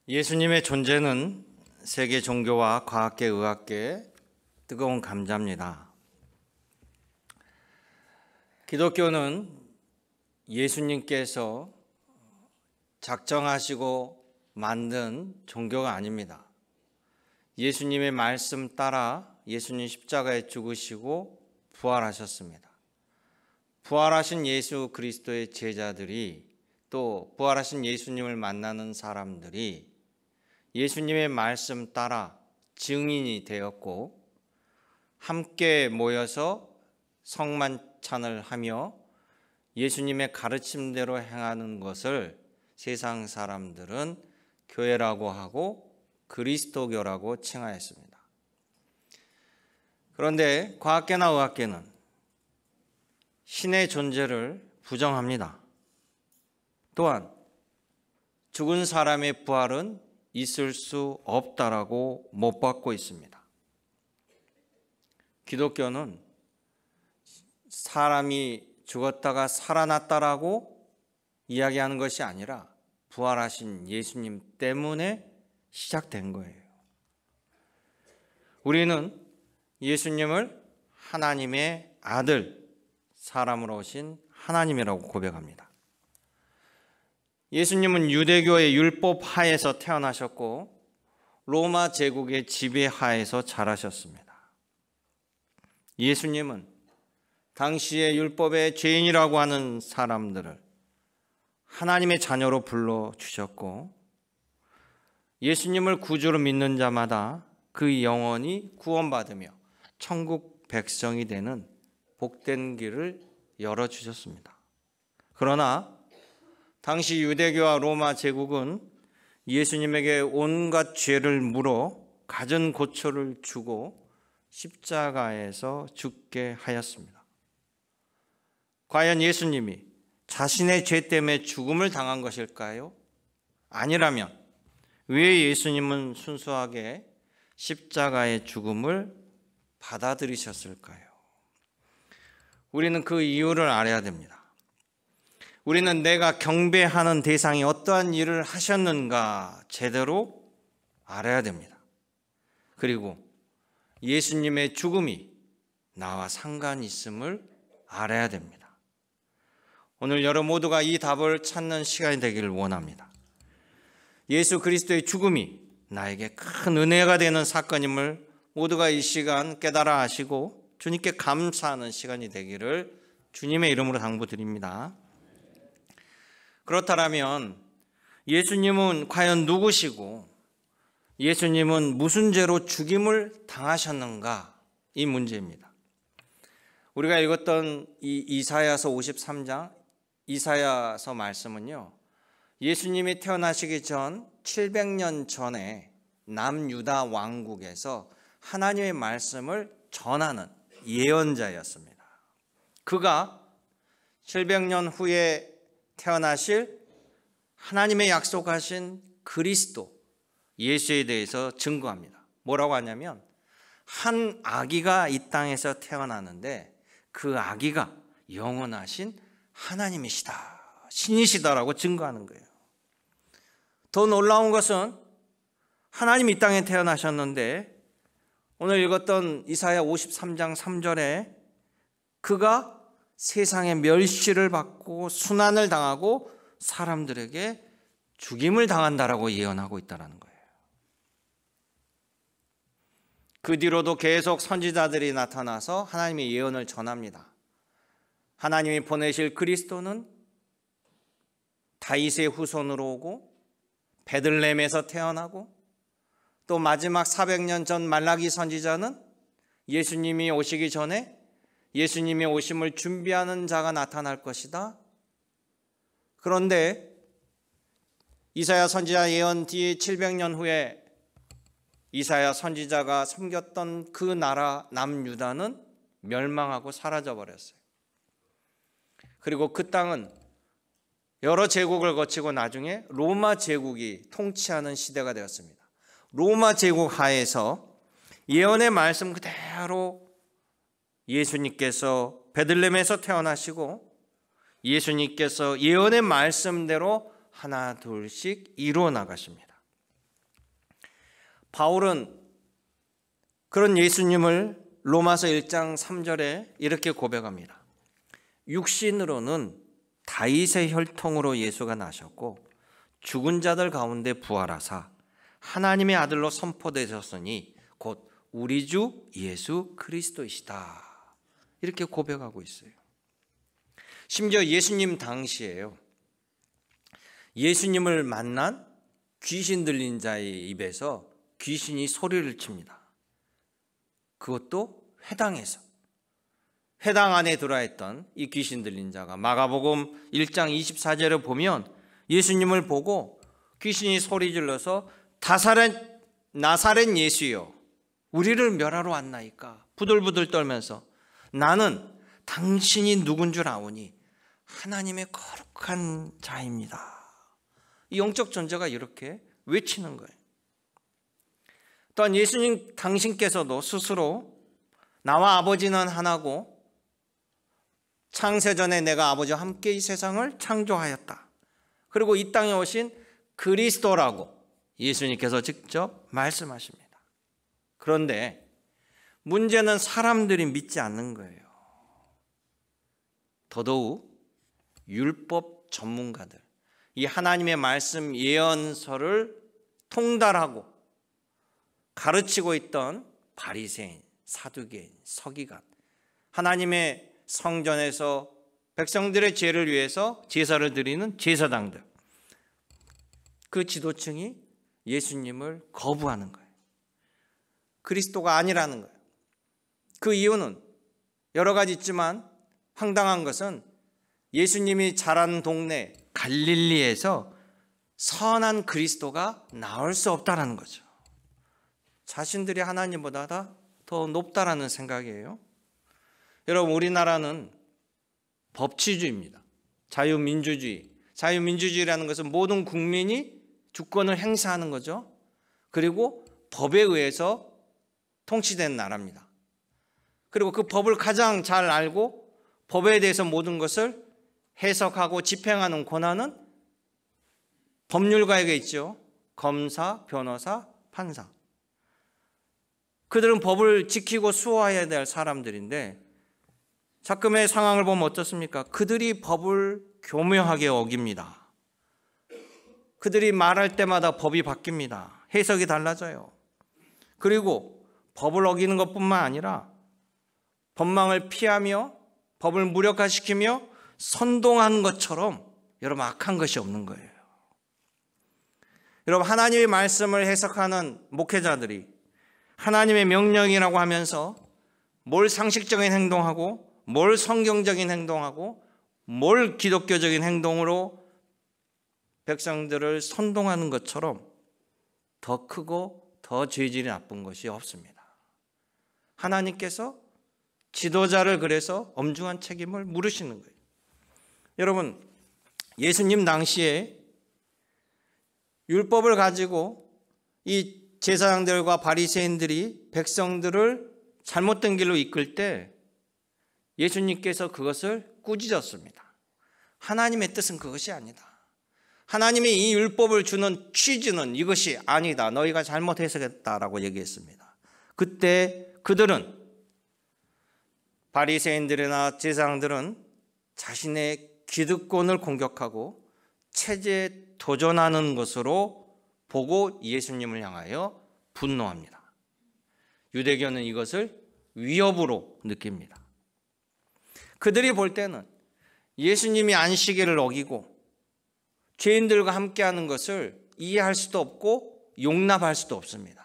예수님의 존재는 세계 종교와 과학계, 의학계의 뜨거운 감자입니다. 기독교는 예수님께서 작정하시고 만든 종교가 아닙니다. 예수님의 말씀 따라 예수님 십자가에 죽으시고 부활하셨습니다. 부활하신 예수 그리스도의 제자들이 또 부활하신 예수님을 만나는 사람들이 예수님의 말씀 따라 증인이 되었고 함께 모여서 성만찬을 하며 예수님의 가르침대로 행하는 것을 세상 사람들은 교회라고 하고 그리스도교라고 칭하였습니다. 그런데 과학계나 의학계는 신의 존재를 부정합니다. 또한 죽은 사람의 부활은 있을 수 없다라고 못 받고 있습니다. 기독교는 사람이 죽었다가 살아났다라고 이야기하는 것이 아니라 부활하신 예수님 때문에 시작된 거예요. 우리는 예수님을 하나님의 아들, 사람으로 오신 하나님이라고 고백합니다. 예수님은 유대교의 율법 하에서 태어나셨고 로마 제국의 지배 하에서 자라셨습니다. 예수님은 당시의 율법의 죄인이라고 하는 사람들을 하나님의 자녀로 불러주셨고 예수님을 구주로 믿는 자마다 그 영혼이 구원받으며 천국 백성이 되는 복된 길을 열어주셨습니다. 그러나 당시 유대교와 로마 제국은 예수님에게 온갖 죄를 물어 갖은 고초를 주고 십자가에서 죽게 하였습니다. 과연 예수님이 자신의 죄 때문에 죽음을 당한 것일까요? 아니라면 왜 예수님은 순수하게 십자가의 죽음을 받아들이셨을까요? 우리는 그 이유를 알아야 됩니다. 우리는 내가 경배하는 대상이 어떠한 일을 하셨는가 제대로 알아야 됩니다. 그리고 예수님의 죽음이 나와 상관이 있음을 알아야 됩니다. 오늘 여러분 모두가 이 답을 찾는 시간이 되기를 원합니다. 예수 그리스도의 죽음이 나에게 큰 은혜가 되는 사건임을 모두가 이 시간 깨달아 하시고 주님께 감사하는 시간이 되기를 주님의 이름으로 당부드립니다. 그렇다면 예수님은 과연 누구시고 예수님은 무슨 죄로 죽임을 당하셨는가? 이 문제입니다. 우리가 읽었던 이 이사야서 53장 이사야서 말씀은요, 예수님이 태어나시기 전 700년 전에 남유다 왕국에서 하나님의 말씀을 전하는 예언자였습니다. 그가 700년 후에 태어나실 하나님의 약속하신 그리스도 예수에 대해서 증거합니다. 뭐라고 하냐면 한 아기가 이 땅에서 태어나는데 그 아기가 영원하신 하나님이시다, 신이시다라고 증거하는 거예요. 더 놀라운 것은 하나님이 이 땅에 태어나셨는데 오늘 읽었던 이사야 53장 3절에 그가 세상의 멸시를 받고 순환을 당하고 사람들에게 죽임을 당한다라고 예언하고 있다는 거예요. 그 뒤로도 계속 선지자들이 나타나서 하나님의 예언을 전합니다. 하나님이 보내실 그리스도는 다윗의 후손으로 오고 베들레헴에서 태어나고 또 마지막 400년 전 말라기 선지자는 예수님이 오시기 전에 예수님의 오심을 준비하는 자가 나타날 것이다. 그런데 이사야 선지자 예언 뒤 700년 후에 이사야 선지자가 섬겼던 그 나라 남유다는 멸망하고 사라져 버렸어요. 그리고 그 땅은 여러 제국을 거치고 나중에 로마 제국이 통치하는 시대가 되었습니다. 로마 제국 하에서 예언의 말씀 그대로 예수님께서 베들레헴에서 태어나시고 예수님께서 예언의 말씀대로 하나 둘씩 이루어 나가십니다. 바울은 그런 예수님을 로마서 1장 3절에 이렇게 고백합니다. 육신으로는 다윗의 혈통으로 예수가 나셨고 죽은 자들 가운데 부활하사 하나님의 아들로 선포되셨으니 곧 우리 주 예수 그리스도이시다. 이렇게 고백하고 있어요. 심지어 예수님 당시에요, 예수님을 만난 귀신 들린 자의 입에서 귀신이 소리를 칩니다. 그것도 회당에서. 회당 안에 들어와 있던 이 귀신 들린 자가 마가복음 1장 24절에 보면 예수님을 보고 귀신이 소리 질러서 나사렛 예수여, 우리를 멸하러 왔나이까? 부들부들 떨면서 나는 당신이 누군 줄 아오니 하나님의 거룩한 자입니다. 이 영적 존재가 이렇게 외치는 거예요. 또한 예수님 당신께서도 스스로 나와 아버지는 하나고 창세전에 내가 아버지와 함께 이 세상을 창조하였다. 그리고 이 땅에 오신 그리스도라고 예수님께서 직접 말씀하십니다. 그런데 문제는 사람들이 믿지 않는 거예요. 더더욱 율법 전문가들, 이 하나님의 말씀 예언서를 통달하고 가르치고 있던 바리새인, 사두개인, 서기관, 하나님의 성전에서 백성들의 죄를 위해서 제사를 드리는 제사장들, 그 지도층이 예수님을 거부하는 거예요. 그리스도가 아니라는 거예요. 그 이유는 여러 가지 있지만 황당한 것은 예수님이 자란 동네 갈릴리에서 선한 그리스도가 나올 수 없다는 거죠. 자신들이 하나님보다 더 높다라는 생각이에요. 여러분, 우리나라는 법치주의입니다. 자유민주주의. 자유민주주의라는 것은 모든 국민이 주권을 행사하는 거죠. 그리고 법에 의해서 통치된 나라입니다. 그리고 그 법을 가장 잘 알고 법에 대해서 모든 것을 해석하고 집행하는 권한은 법률가에게 있죠. 검사, 변호사, 판사. 그들은 법을 지키고 수호해야 될 사람들인데 작금의 상황을 보면 어떻습니까? 그들이 법을 교묘하게 어깁니다. 그들이 말할 때마다 법이 바뀝니다. 해석이 달라져요. 그리고 법을 어기는 것뿐만 아니라 법망을 피하며 법을 무력화시키며 선동하는 것처럼 여러분 악한 것이 없는 거예요. 여러분, 하나님의 말씀을 해석하는 목회자들이 하나님의 명령이라고 하면서 뭘 상식적인 행동하고 뭘 성경적인 행동하고 뭘 기독교적인 행동으로 백성들을 선동하는 것처럼 더 크고 더 죄질이 나쁜 것이 없습니다. 하나님께서 지도자를 그래서 엄중한 책임을 물으시는 거예요. 여러분, 예수님 당시에 율법을 가지고 이 제사장들과 바리새인들이 백성들을 잘못된 길로 이끌 때 예수님께서 그것을 꾸짖었습니다. 하나님의 뜻은 그것이 아니다. 하나님이 이 율법을 주는 취지는 이것이 아니다. 너희가 잘못 해석했다라고 얘기했습니다. 그때 그들은, 바리새인들이나 제사장들은 자신의 기득권을 공격하고 체제에 도전하는 것으로 보고 예수님을 향하여 분노합니다. 유대교는 이것을 위협으로 느낍니다. 그들이 볼 때는 예수님이 안식일을 어기고 죄인들과 함께하는 것을 이해할 수도 없고 용납할 수도 없습니다.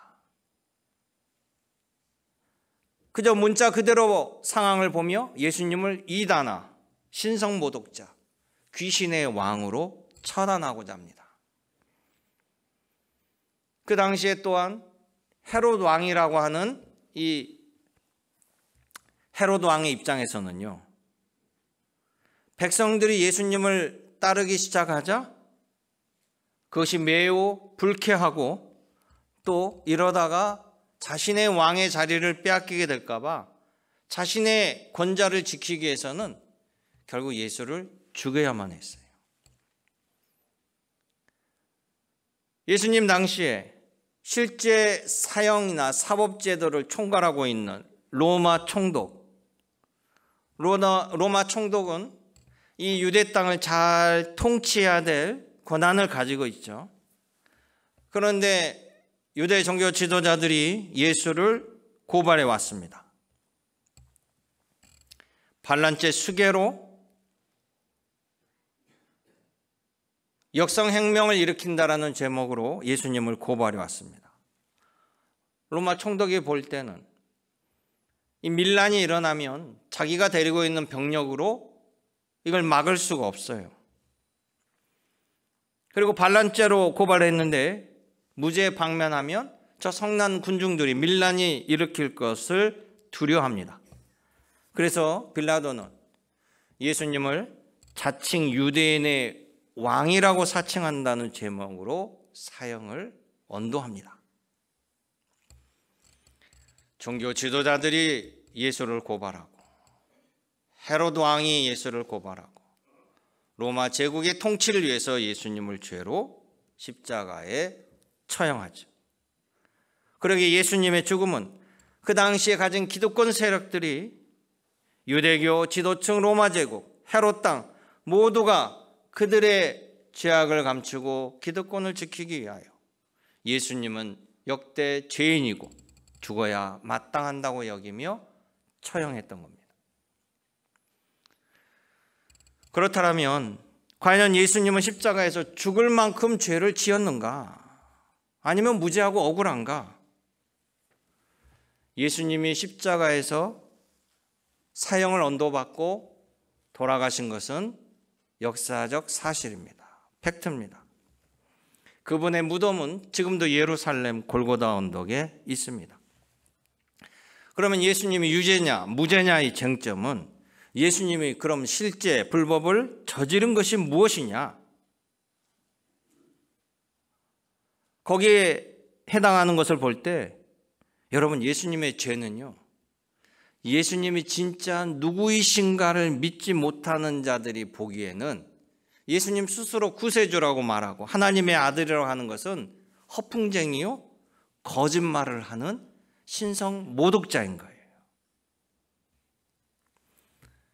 그저 문자 그대로 상황을 보며 예수님을 이단아, 신성모독자, 귀신의 왕으로 처단하고자 합니다. 그 당시에 또한 헤롯 왕이라고 하는 이 헤롯 왕의 입장에서는요, 백성들이 예수님을 따르기 시작하자 그것이 매우 불쾌하고 또 이러다가 자신의 왕의 자리를 빼앗기게 될까 봐 자신의 권좌를 지키기 위해서는 결국 예수를 죽여야만 했어요. 예수님 당시에 실제 사형이나 사법제도를 총괄하고 있는 로마 총독. 로마 총독은 이 유대 땅을 잘 통치해야 될 권한을 가지고 있죠. 그런데 유대 종교 지도자들이 예수를 고발해 왔습니다. 반란죄 수개로 역성혁명을 일으킨다라는 제목으로 예수님을 고발해 왔습니다. 로마 총독이 볼 때는 이 밀란이 일어나면 자기가 데리고 있는 병력으로 이걸 막을 수가 없어요. 그리고 반란죄로 고발했는데 무죄 방면하면 저 성난 군중들이 밀란이 일으킬 것을 두려워합니다. 그래서 빌라도는 예수님을 자칭 유대인의 왕이라고 사칭한다는 제목으로 사형을 언도합니다. 종교 지도자들이 예수를 고발하고 헤로드 왕이 예수를 고발하고 로마 제국의 통치를 위해서 예수님을 죄로 십자가에 처형하죠. 그러기에 예수님의 죽음은 그 당시에 가진 기득권 세력들이 유대교 지도층 로마 제국, 헤롯 땅 모두가 그들의 죄악을 감추고 기득권을 지키기 위하여 예수님은 역대 죄인이고 죽어야 마땅한다고 여기며 처형했던 겁니다. 그렇다면 과연 예수님은 십자가에서 죽을 만큼 죄를 지었는가? 아니면 무죄하고 억울한가? 예수님이 십자가에서 사형을 언도받고 돌아가신 것은 역사적 사실입니다. 팩트입니다. 그분의 무덤은 지금도 예루살렘 골고다 언덕에 있습니다. 그러면 예수님이 유죄냐 무죄냐의 쟁점은 예수님이 그럼 실제 불법을 저지른 것이 무엇이냐? 거기에 해당하는 것을 볼 때 여러분 예수님의 죄는요, 예수님이 진짜 누구이신가를 믿지 못하는 자들이 보기에는 예수님 스스로 구세주라고 말하고 하나님의 아들이라고 하는 것은 허풍쟁이요 거짓말을 하는 신성 모독자인 거예요.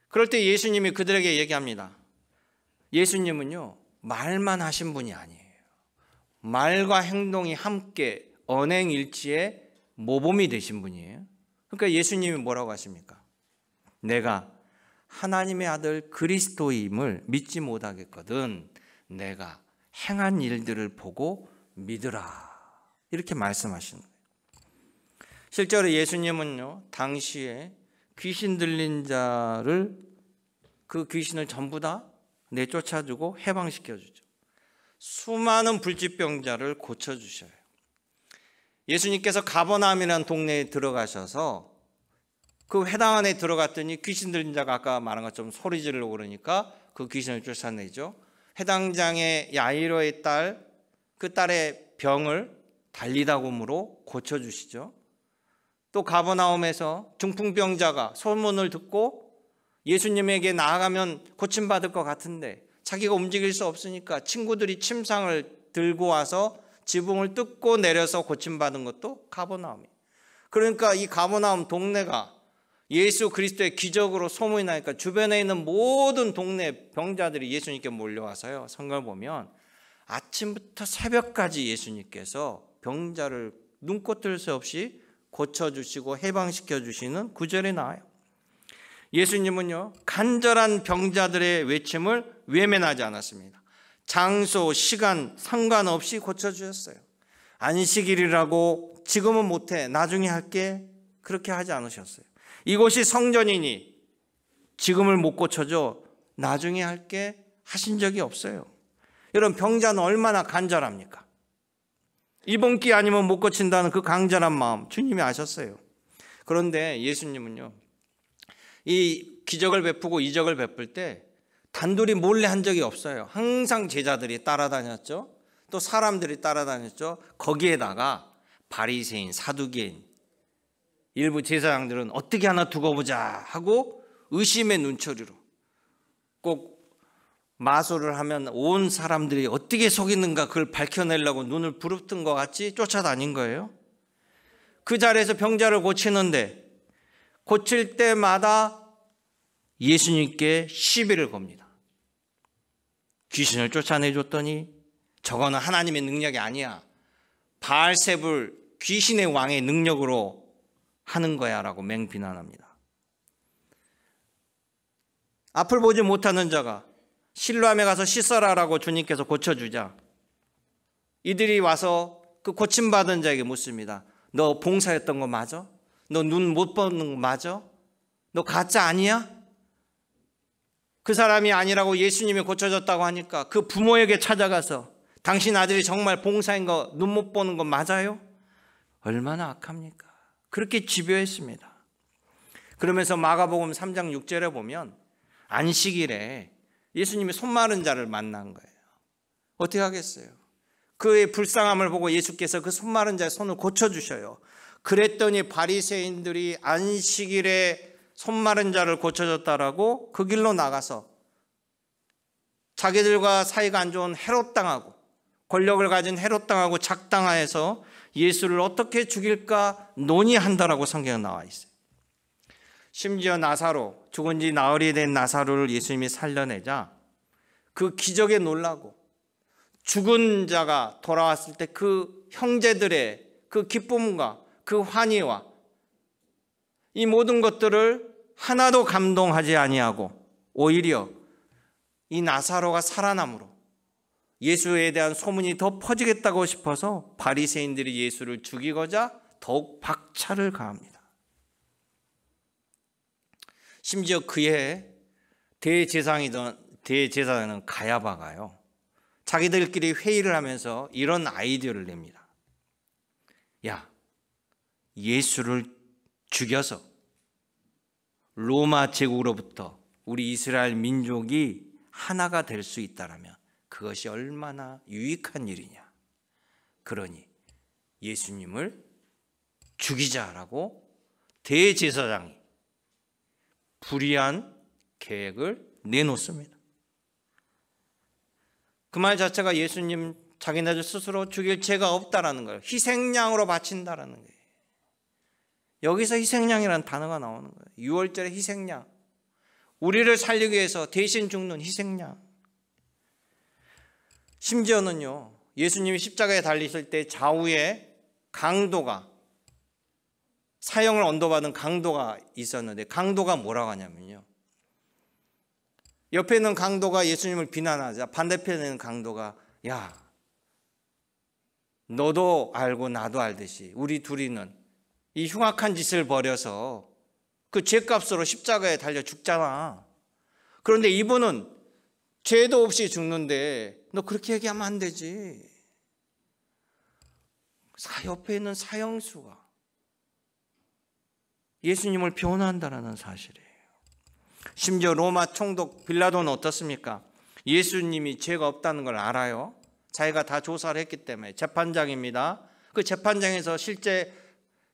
그럴 때 예수님이 그들에게 얘기합니다. 예수님은요 말만 하신 분이 아니에요. 말과 행동이 함께 언행일치의 모범이 되신 분이에요. 그러니까 예수님이 뭐라고 하십니까? 내가 하나님의 아들 그리스도임을 믿지 못하겠거든 내가 행한 일들을 보고 믿으라 이렇게 말씀하시는 거예요. 실제로 예수님은요 당시에 귀신 들린 자를 그 귀신을 전부 다 내쫓아주고 해방시켜주죠. 수많은 불치병자를 고쳐주셔요. 예수님께서 가버나움이라는 동네에 들어가셔서 그 회당 안에 들어갔더니 귀신 들린 자가 아까 말한 것처럼 소리 지르려고 그러니까 그 귀신을 쫓아내죠. 회당장의 야이로의 딸, 그 딸의 병을 달리다곰으로 고쳐주시죠. 또 가버나움에서 중풍병자가 소문을 듣고 예수님에게 나아가면 고침받을 것 같은데 자기가 움직일 수 없으니까 친구들이 침상을 들고 와서 지붕을 뜯고 내려서 고침받은 것도 가버나움이에요. 그러니까 이 가버나움 동네가 예수 그리스도의 기적으로 소문이 나니까 주변에 있는 모든 동네 병자들이 예수님께 몰려와서요. 성경을 보면 아침부터 새벽까지 예수님께서 병자를 눈꽃 뜰 새 없이 고쳐주시고 해방시켜주시는 구절이 나와요. 예수님은요 간절한 병자들의 외침을 외면하지 않았습니다. 장소, 시간 상관없이 고쳐주셨어요. 안식일이라고 지금은 못해 나중에 할게 그렇게 하지 않으셨어요. 이곳이 성전이니 지금을 못 고쳐줘 나중에 할게 하신 적이 없어요. 여러분 병자는 얼마나 간절합니까? 이번 기회 아니면 못 고친다는 그 강렬한 마음 주님이 아셨어요. 그런데 예수님은요 이 기적을 베푸고 이적을 베풀 때 단둘이 몰래 한 적이 없어요. 항상 제자들이 따라다녔죠. 또 사람들이 따라다녔죠. 거기에다가 바리새인, 사두개인, 일부 제사장들은 어떻게 하나 두고 보자 하고 의심의 눈초리로 꼭 마술을 하면 온 사람들이 어떻게 속이는가 그걸 밝혀내려고 눈을 부릅뜬 것 같이 쫓아다닌 거예요. 그 자리에서 병자를 고치는데 고칠 때마다 예수님께 시비를 겁니다. 귀신을 쫓아내줬더니 저거는 하나님의 능력이 아니야. 바알세불 귀신의 왕의 능력으로 하는 거야 라고 맹비난합니다. 앞을 보지 못하는 자가 실로암에 가서 씻어라라고 주님께서 고쳐주자 이들이 와서 그 고침받은 자에게 묻습니다. 너 봉사했던 거 맞아? 너 눈 못 보는 거 맞아? 너 가짜 아니야? 그 사람이 아니라고 예수님이 고쳐줬다고 하니까 그 부모에게 찾아가서 당신 아들이 정말 봉사인 거 눈 못 보는 거 맞아요? 얼마나 악합니까? 그렇게 집요했습니다. 그러면서 마가복음 3장 6절에 보면 안식일에 예수님이 손 마른 자를 만난 거예요. 어떻게 하겠어요? 그의 불쌍함을 보고 예수께서 그 손 마른 자의 손을 고쳐주셔요. 그랬더니 바리새인들이 안식일에 손 마른 자를 고쳐줬다라고 그 길로 나가서 자기들과 사이가 안 좋은 헤롯당하고 권력을 가진 헤롯당하고 작당하여서 예수를 어떻게 죽일까 논의한다라고 성경에 나와 있어요. 심지어 나사로, 죽은 지 나흘이 된 나사로를 예수님이 살려내자 그 기적에 놀라고 죽은 자가 돌아왔을 때 그 형제들의 그 기쁨과 그 환희와 이 모든 것들을 하나도 감동하지 아니하고 오히려 이 나사로가 살아남으로 예수에 대한 소문이 더 퍼지겠다고 싶어서 바리새인들이 예수를 죽이고자 더욱 박차를 가합니다. 심지어 그의 대제사장은 가야바가요, 자기들끼리 회의를 하면서 이런 아이디어를 냅니다. 야, 예수를 죽여서 로마 제국으로부터 우리 이스라엘 민족이 하나가 될 수 있다라면 그것이 얼마나 유익한 일이냐. 그러니 예수님을 죽이자라고 대제사장이 불의한 계획을 내놓습니다. 그 말 자체가 예수님 자기네들 스스로 죽일 죄가 없다라는 거예요. 희생양으로 바친다라는 거예요. 여기서 희생양이라는 단어가 나오는 거예요. 6월절에 희생양, 우리를 살리기 위해서 대신 죽는 희생양. 심지어는요, 예수님이 십자가에 달리실 때 좌우에 강도가, 사형을 언도받은 강도가 있었는데 강도가 뭐라고 하냐면요, 옆에 있는 강도가 예수님을 비난하자 반대편에 있는 강도가 야, 너도 알고 나도 알듯이 우리 둘이는 이 흉악한 짓을 벌여서 그 죄값으로 십자가에 달려 죽잖아. 그런데 이분은 죄도 없이 죽는데 너 그렇게 얘기하면 안 되지. 옆에 있는 사형수가 예수님을 변호한다는 사실이에요. 심지어 로마 총독 빌라도는 어떻습니까? 예수님이 죄가 없다는 걸 알아요. 자기가 다 조사를 했기 때문에 재판장입니다. 그 재판장에서 실제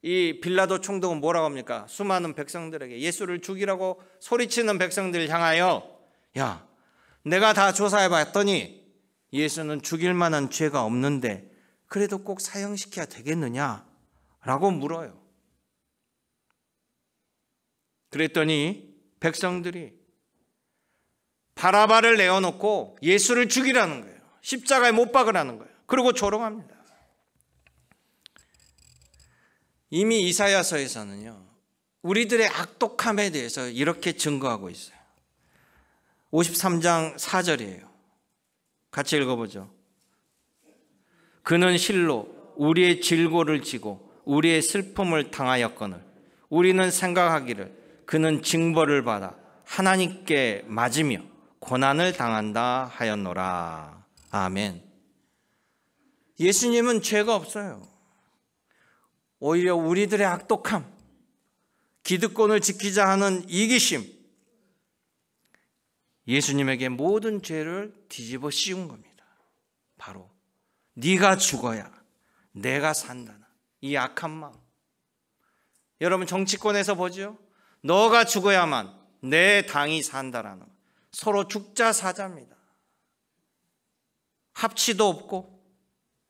이 빌라도 총독은 뭐라고 합니까? 수많은 백성들에게 예수를 죽이라고 소리치는 백성들을 향하여 야, 내가 다 조사해 봤더니 예수는 죽일 만한 죄가 없는데 그래도 꼭 사형시켜야 되겠느냐? 라고 물어요. 그랬더니 백성들이 바라바를 내어놓고 예수를 죽이라는 거예요. 십자가에 못 박으라는 거예요. 그리고 조롱합니다. 이미 이사야서에서는요, 우리들의 악독함에 대해서 이렇게 증거하고 있어요. 53장 4절이에요. 같이 읽어보죠. 그는 실로 우리의 질고를 지고 우리의 슬픔을 당하였거늘 우리는 생각하기를 그는 징벌을 받아 하나님께 맞으며 고난을 당한다 하였노라. 아멘. 예수님은 죄가 없어요. 오히려 우리들의 악독함, 기득권을 지키자 하는 이기심, 예수님에게 모든 죄를 뒤집어 씌운 겁니다. 바로 네가 죽어야 내가 산다는 이 악한 마음. 여러분 정치권에서 보죠. 너가 죽어야만 내 당이 산다라는, 서로 죽자 사자입니다. 합치도 없고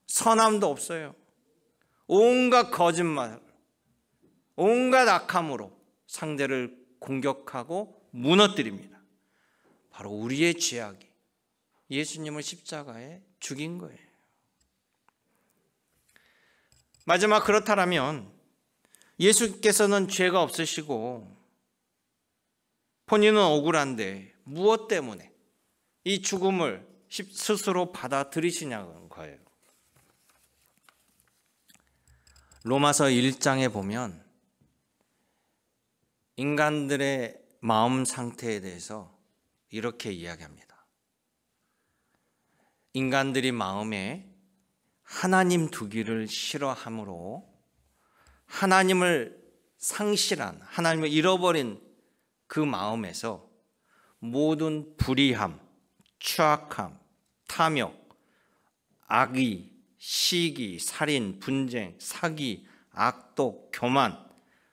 선함도 없어요. 온갖 거짓말, 온갖 악함으로 상대를 공격하고 무너뜨립니다. 바로 우리의 죄악이 예수님을 십자가에 죽인 거예요. 마지막 그렇다면 예수께서는 죄가 없으시고 본인은 억울한데 무엇 때문에 이 죽음을 스스로 받아들이시냐는 거예요. 로마서 1장에 보면 인간들의 마음 상태에 대해서 이렇게 이야기합니다. 인간들이 마음에 하나님 두기를 싫어함으로 하나님을 상실한, 하나님을 잃어버린 그 마음에서 모든 불의함, 추악함, 탐욕, 악의, 시기, 살인, 분쟁, 사기, 악독, 교만,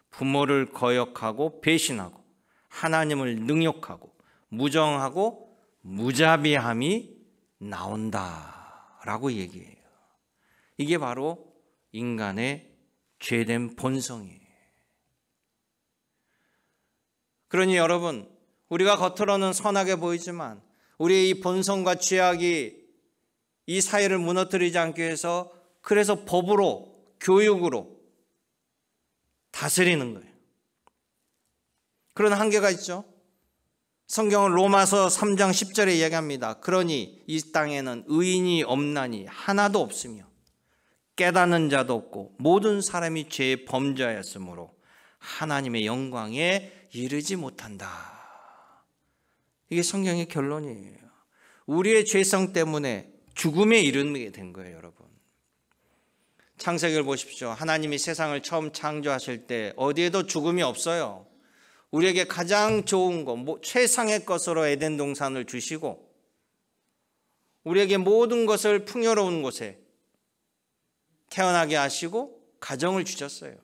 부모를 거역하고 배신하고 하나님을 능욕하고 무정하고 무자비함이 나온다라고 얘기해요. 이게 바로 인간의 죄된 본성이에요. 그러니 여러분, 우리가 겉으로는 선하게 보이지만 우리의 이 본성과 죄악이 이 사회를 무너뜨리지 않기 위해서 그래서 법으로, 교육으로 다스리는 거예요. 그런 한계가 있죠. 성경은 로마서 3장 10절에 이야기합니다. 그러니 이 땅에는 의인이 없나니 하나도 없으며 깨닫는 자도 없고 모든 사람이 죄에 범죄하였으므로 하나님의 영광에 이르지 못한다. 이게 성경의 결론이에요. 우리의 죄성 때문에 죽음에 이르게 된 거예요, 여러분. 창세기를 보십시오. 하나님이 세상을 처음 창조하실 때 어디에도 죽음이 없어요. 우리에게 가장 좋은 것, 최상의 것으로 에덴 동산을 주시고 우리에게 모든 것을 풍요로운 곳에 태어나게 하시고 가정을 주셨어요.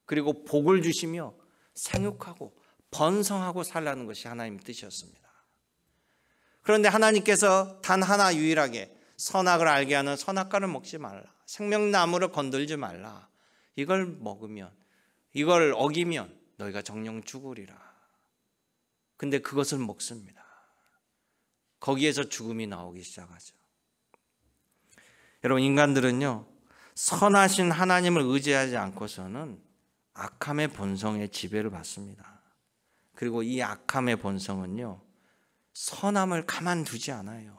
그리고 복을 주시며 생육하고 번성하고 살라는 것이 하나님의 뜻이었습니다. 그런데 하나님께서 단 하나 유일하게 선악을 알게 하는 선악과를 먹지 말라. 생명나무를 건들지 말라. 이걸 먹으면, 이걸 어기면 너희가 정령 죽으리라. 근데 그것을 먹습니다. 거기에서 죽음이 나오기 시작하죠. 여러분, 인간들은요, 선하신 하나님을 의지하지 않고서는 악함의 본성에 지배를 받습니다. 그리고 이 악함의 본성은요, 선함을 가만두지 않아요.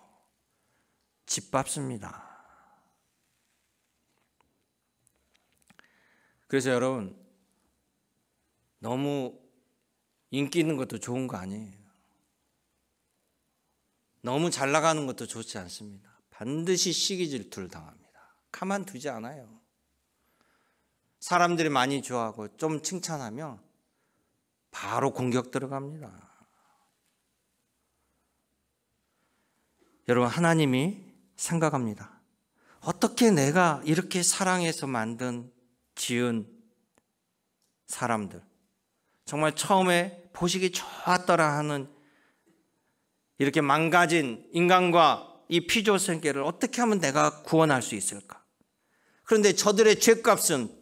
짓밟습니다. 그래서 여러분, 너무 인기 있는 것도 좋은 거 아니에요. 너무 잘 나가는 것도 좋지 않습니다. 반드시 시기 질투를 당합니다. 가만두지 않아요. 사람들이 많이 좋아하고 좀 칭찬하면 바로 공격 들어갑니다. 여러분, 하나님이 생각합니다. 어떻게 내가 이렇게 사랑해서 만든, 지은 사람들, 정말 처음에 보시기 좋았더라 하는 이렇게 망가진 인간과 이 피조세계를 어떻게 하면 내가 구원할 수 있을까? 그런데 저들의 죄값은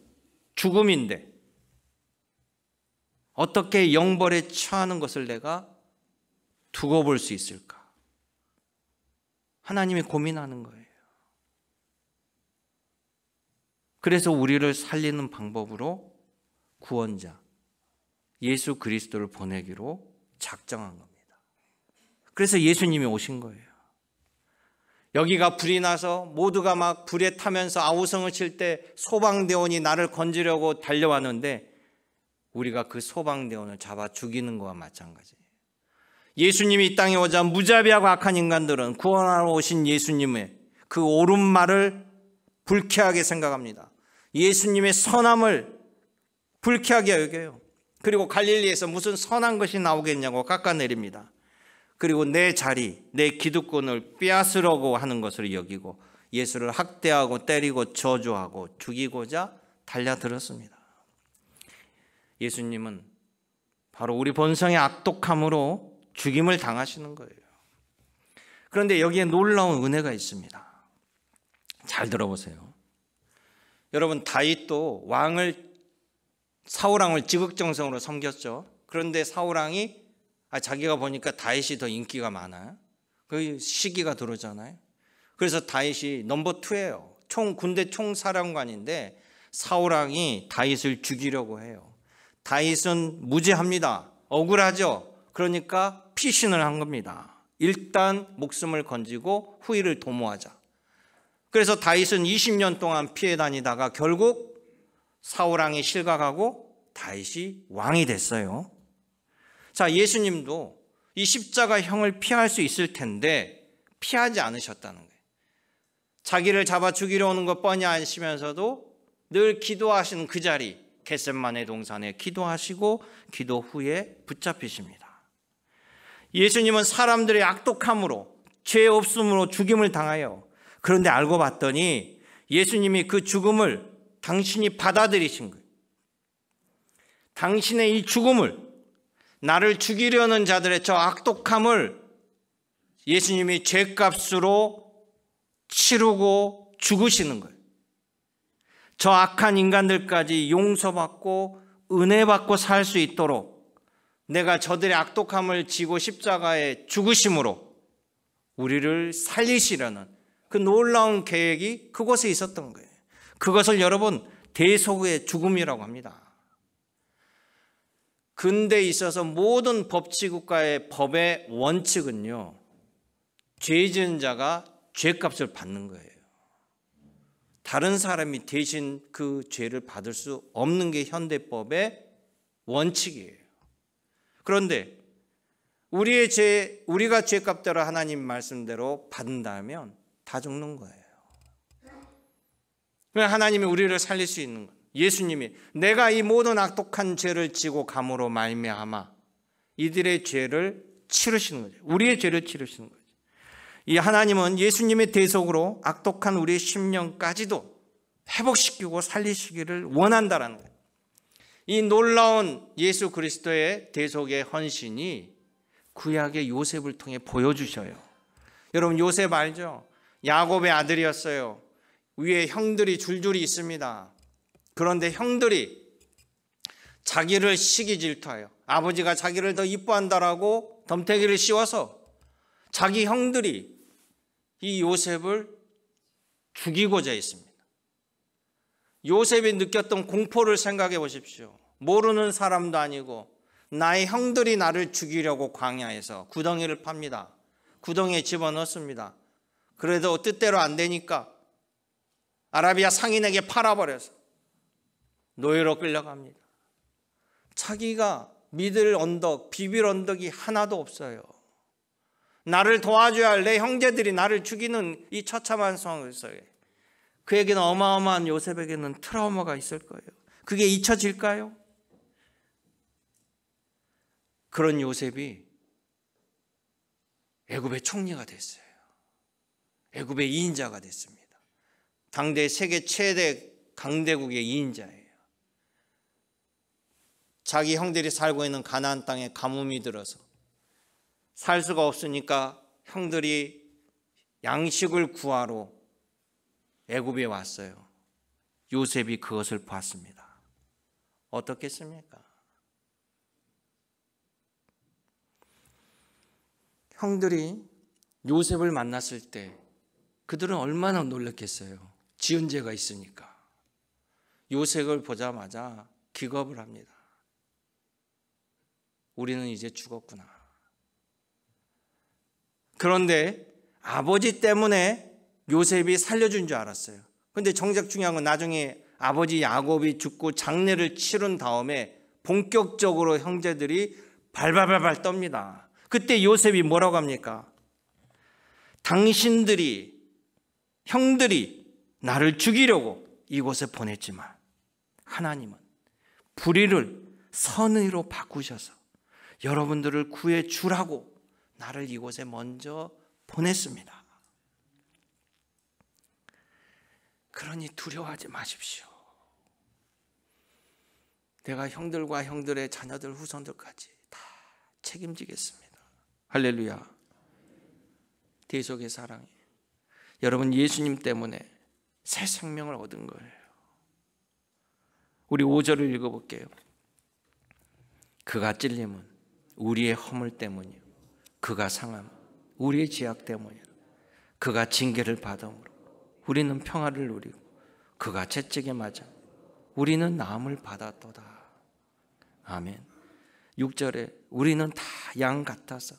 죽음인데 어떻게 영벌에 처하는 것을 내가 두고 볼 수 있을까? 하나님이 고민하는 거예요. 그래서 우리를 살리는 방법으로 구원자 예수 그리스도를 보내기로 작정한 겁니다. 그래서 예수님이 오신 거예요. 여기가 불이 나서 모두가 막 불에 타면서 아우성을 칠 때 소방대원이 나를 건지려고 달려왔는데 우리가 그 소방대원을 잡아 죽이는 것과 마찬가지예요. 예수님이 이 땅에 오자 무자비하고 악한 인간들은 구원하러 오신 예수님의 그 옳은 말을 불쾌하게 생각합니다. 예수님의 선함을 불쾌하게 여겨요. 그리고 갈릴리에서 무슨 선한 것이 나오겠냐고 깎아내립니다. 그리고 내 자리, 내 기득권을 빼앗으려고 하는 것을 여기고 예수를 학대하고 때리고 저주하고 죽이고자 달려들었습니다. 예수님은 바로 우리 본성의 악독함으로 죽임을 당하시는 거예요. 그런데 여기에 놀라운 은혜가 있습니다. 잘 들어보세요. 여러분, 다윗도 사울왕을 지극정성으로 섬겼죠. 그런데 사울왕이 자기가 보니까 다윗이 더 인기가 많아요. 그 시기가 들어오잖아요. 그래서 다윗이 넘버 2예요. 군대 총사령관인데 사울왕이 다윗을 죽이려고 해요. 다윗은 무죄합니다. 억울하죠. 그러니까 피신을 한 겁니다. 일단 목숨을 건지고 후일을 도모하자. 그래서 다윗은 20년 동안 피해 다니다가 결국 사울왕이 실각하고 다윗이 왕이 됐어요. 자, 예수님도 이 십자가형을 피할 수 있을 텐데 피하지 않으셨다는 거예요. 자기를 잡아 죽이려 오는 것 뻔히 아시면서도 늘 기도하시는 그 자리, 겟셋마네 동산에 기도하시고 기도 후에 붙잡히십니다. 예수님은 사람들의 악독함으로, 죄 없음으로 죽임을 당하여, 그런데 알고 봤더니 예수님이 그 죽음을 당신이 받아들이신 거예요. 당신의 이 죽음을, 나를 죽이려는 자들의 저 악독함을 예수님이 죄값으로 치르고 죽으시는 거예요. 저 악한 인간들까지 용서받고 은혜받고 살 수 있도록 내가 저들의 악독함을 지고 십자가에 죽으심으로 우리를 살리시려는 그 놀라운 계획이 그곳에 있었던 거예요. 그것을 여러분 대속의 죽음이라고 합니다. 근대에 있어서 모든 법치국가의 법의 원칙은요, 죄 지은 자가 죄값을 받는 거예요. 다른 사람이 대신 그 죄를 받을 수 없는 게 현대법의 원칙이에요. 그런데 우리가 죄값대로 하나님 말씀대로 받는다면 다 죽는 거예요. 하나님이 우리를 살릴 수 있는 거예요. 예수님이 내가 이 모든 악독한 죄를 지고 감으로 말미암아 이들의 죄를 치르시는 거죠. 우리의 죄를 치르시는 거죠. 이 하나님은 예수님의 대속으로 악독한 우리의 심령까지도 회복시키고 살리시기를 원한다라는 거예요. 이 놀라운 예수 그리스도의 대속의 헌신이 구약의 요셉을 통해 보여주셔요. 여러분, 요셉 알죠? 야곱의 아들이었어요. 위에 형들이 줄줄이 있습니다. 그런데 형들이 자기를 시기 질투하여 아버지가 자기를 더 이뻐한다라고 덤태기를 씌워서 자기 형들이 이 요셉을 죽이고자 했습니다. 요셉이 느꼈던 공포를 생각해 보십시오. 모르는 사람도 아니고 나의 형들이 나를 죽이려고 광야에서 구덩이를 팝니다. 구덩이에 집어넣습니다. 그래도 뜻대로 안 되니까 아라비아 상인에게 팔아버려서 노예로 끌려갑니다. 자기가 믿을 언덕, 비빌 언덕이 하나도 없어요. 나를 도와줘야 할 내 형제들이 나를 죽이는 이 처참한 상황에서 그에게는 어마어마한 요셉에게는 트라우마가 있을 거예요. 그게 잊혀질까요? 그런 요셉이 애굽의 총리가 됐어요. 애굽의 2인자가 됐습니다. 당대 세계 최대 강대국의 2인자예요. 자기 형들이 살고 있는 가나안 땅에 가뭄이 들어서 살 수가 없으니까 형들이 양식을 구하러 애굽에 왔어요. 요셉이 그것을 봤습니다. 어떻겠습니까? 형들이 요셉을 만났을 때 그들은 얼마나 놀랐겠어요. 지은 죄가 있으니까. 요셉을 보자마자 기겁을 합니다. 우리는 이제 죽었구나. 그런데 아버지 때문에 요셉이 살려준 줄 알았어요. 그런데 정작 중요한 건 나중에 아버지 야곱이 죽고 장례를 치른 다음에 본격적으로 형제들이 발발발발 떱니다. 그때 요셉이 뭐라고 합니까? 당신들이, 형들이 나를 죽이려고 이곳에 보냈지만 하나님은 불의를 선의로 바꾸셔서 여러분들을 구해 주라고 나를 이곳에 먼저 보냈습니다. 그러니 두려워하지 마십시오. 내가 형들과 형들의 자녀들, 후손들까지 다 책임지겠습니다. 할렐루야. 대속의 사랑이에요. 여러분, 예수님 때문에 새 생명을 얻은 거예요. 우리 5절을 읽어볼게요. 그가 찔림은 우리의 허물 때문이요, 그가 상함은 우리의 죄악 때문이요, 그가 징계를 받음으로 우리는 평화를 누리고 그가 채찍에 맞아 우리는 나음을 받았도다. 아멘. 6절에 우리는 다 양 같아서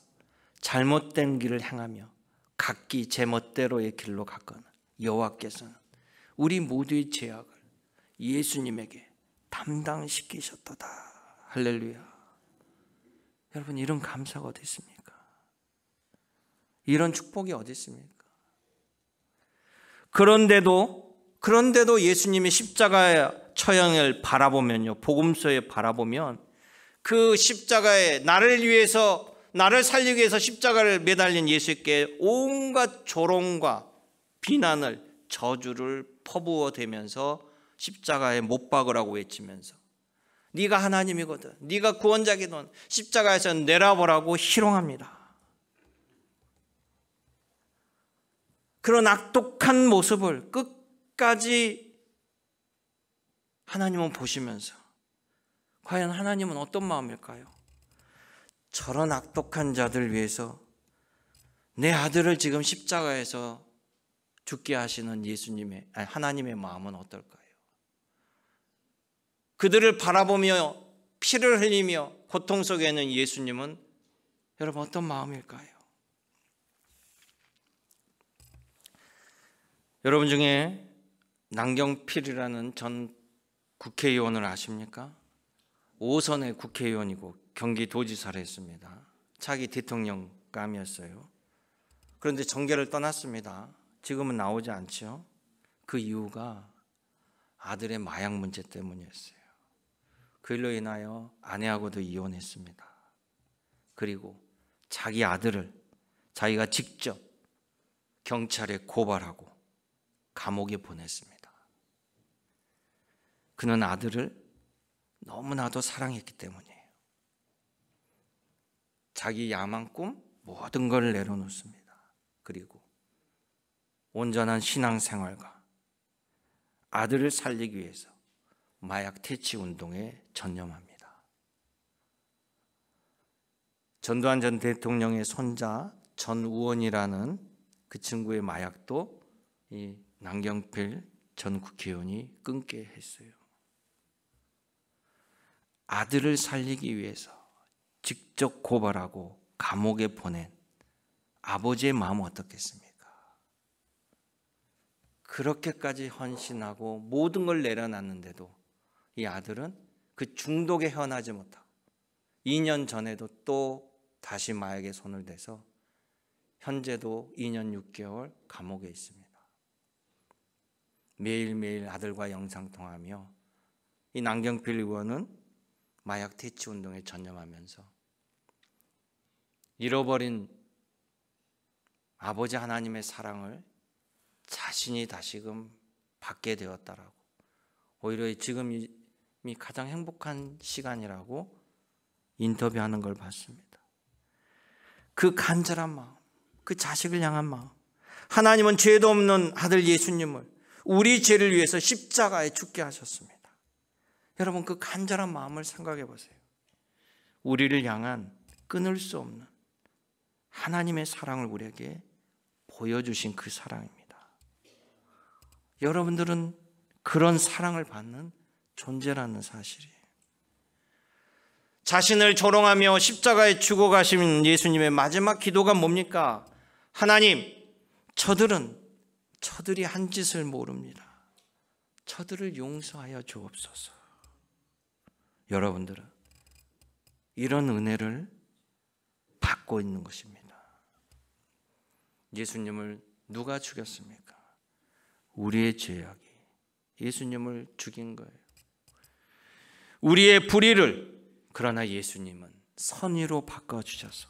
잘못된 길을 행하며 각기 제 멋대로의 길로 갔거늘 여호와께서는 우리 모두의 죄악을 예수님에게 담당시키셨도다. 할렐루야. 여러분, 이런 감사가 어디 있습니까? 이런 축복이 어디 있습니까? 그런데도 예수님의 십자가의 처형을 바라보면요, 복음서에 바라보면 그 십자가에 나를 살리기 위해서 십자가를 매달린 예수께 온갖 조롱과 비난을, 저주를 퍼부어 대면서 십자가에 못 박으라고 외치면서 네가 하나님이거든, 네가 구원자거든, 십자가에서 내려보라고 희롱합니다. 그런 악독한 모습을 끝까지 하나님은 보시면서, 과연 하나님은 어떤 마음일까요? 저런 악독한 자들 위해서 내 아들을 지금 십자가에서 죽게 하시는 하나님의 마음은 어떨까요? 그들을 바라보며 피를 흘리며 고통 속에 있는 예수님은 여러분 어떤 마음일까요? 여러분 중에 남경필이라는 전 국회의원을 아십니까? 5선의 국회의원이고 경기도지사를 했습니다. 차기 대통령감이었어요. 그런데 정계를 떠났습니다. 지금은 나오지 않죠. 그 이유가 아들의 마약 문제 때문이었어요. 그 일로 인하여 아내하고도 이혼했습니다. 그리고 자기 아들을 자기가 직접 경찰에 고발하고 감옥에 보냈습니다. 그는 아들을 너무나도 사랑했기 때문이에요. 자기 야망 꿈 모든 걸 내려놓습니다. 그리고 온전한 신앙생활과 아들을 살리기 위해서 마약 퇴치 운동에 전념합니다. 전두환 전 대통령의 손자 전우원이라는 그 친구의 마약도 이 남경필 전 국회의원이 끊게 했어요. 아들을 살리기 위해서 직접 고발하고 감옥에 보낸 아버지의 마음은 어떻겠습니까? 그렇게까지 헌신하고 모든 걸 내려놨는데도 이 아들은 그 중독에 헤어나지 못하고 2년 전에도 또 다시 마약에 손을 대서 현재도 2년 6개월 감옥에 있습니다. 매일매일 아들과 영상통화하며 이 남경필 의원은 마약 퇴치 운동에 전념하면서 잃어버린 아버지 하나님의 사랑을 자신이 다시금 받게 되었다라고, 오히려 지금이 가장 행복한 시간이라고 인터뷰하는 걸 봤습니다. 그 간절한 마음, 그 자식을 향한 마음, 하나님은 죄도 없는 아들 예수님을 우리 죄를 위해서 십자가에 죽게 하셨습니다. 여러분, 그 간절한 마음을 생각해 보세요. 우리를 향한 끊을 수 없는 하나님의 사랑을 우리에게 보여주신 그 사랑입니다. 여러분들은 그런 사랑을 받는 존재라는 사실이에요. 자신을 조롱하며 십자가에 죽어가신 예수님의 마지막 기도가 뭡니까? 하나님, 저들이 한 짓을 모릅니다. 저들을 용서하여 주옵소서. 여러분들은 이런 은혜를 받고 있는 것입니다. 예수님을 누가 죽였습니까? 우리의 죄악이 예수님을 죽인 거예요. 우리의 불의를, 그러나 예수님은 선의로 바꿔주셔서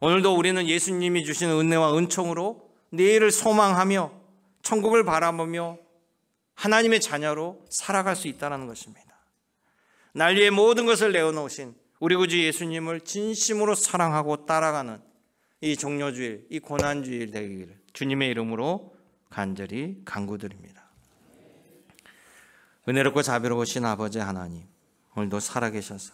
오늘도 우리는 예수님이 주신 은혜와 은총으로 내일을 소망하며 천국을 바라보며 하나님의 자녀로 살아갈 수 있다는 것입니다. 날 위해 모든 것을 내어놓으신 우리 구주 예수님을 진심으로 사랑하고 따라가는 이 종료주일, 이 고난주일 되기를 주님의 이름으로 간절히 간구드립니다. 은혜롭고 자비로우신 아버지 하나님, 오늘도 살아계셔서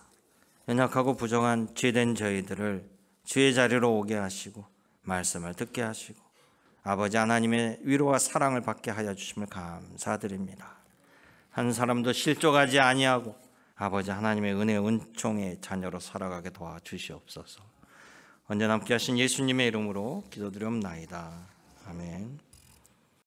연약하고 부정한 죄된 저희들을 주의 자리로 오게 하시고 말씀을 듣게 하시고 아버지 하나님의 위로와 사랑을 받게 하여 주심을 감사드립니다. 한 사람도 실족하지 아니하고 아버지 하나님의 은혜 은총의 자녀로 살아가게 도와주시옵소서. 언제나 함께 하신 예수님의 이름으로 기도드리옵나이다. 아멘.